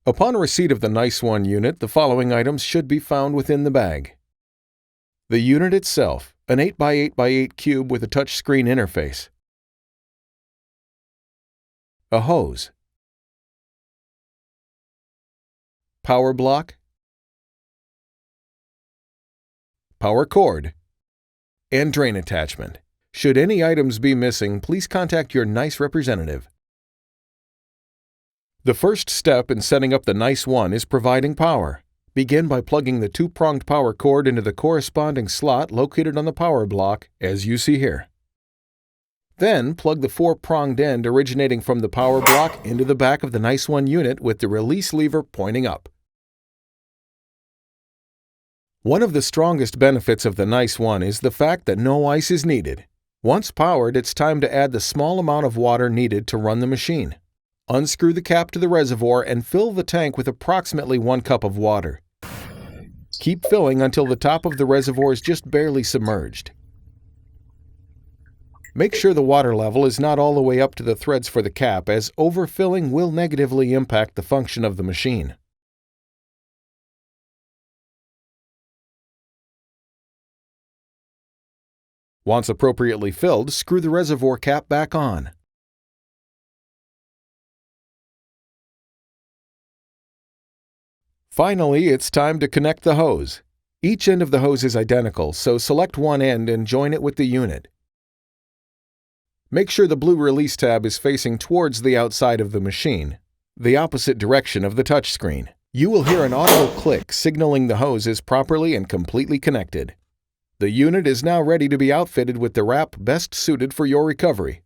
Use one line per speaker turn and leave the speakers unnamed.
Upon receipt of the Nice One unit, the following items should be found within the bag. The unit itself, an 8x8x8 cube with a touchscreen interface. A hose. Power block. Power cord. And drain attachment. Should any items be missing, please contact your Nice representative. The first step in setting up the Nice One is providing power. Begin by plugging the two-pronged power cord into the corresponding slot located on the power block, as you see here. Then, plug the four-pronged end originating from the power block into the back of the Nice One unit with the release lever pointing up. One of the strongest benefits of the Nice One is the fact that no ice is needed. Once powered, it's time to add the small amount of water needed to run the machine. Unscrew the cap to the reservoir and fill the tank with approximately 1 cup of water. Keep filling until the top of the reservoir is just barely submerged. Make sure the water level is not all the way up to the threads for the cap, as overfilling will negatively impact the function of the machine. Once appropriately filled, screw the reservoir cap back on. Finally, it's time to connect the hose. Each end of the hose is identical, so select one end and join it with the unit. Make sure the blue release tab is facing towards the outside of the machine, the opposite direction of the touchscreen. You will hear an audible click signaling the hose is properly and completely connected. The unit is now ready to be outfitted with the wrap best suited for your recovery.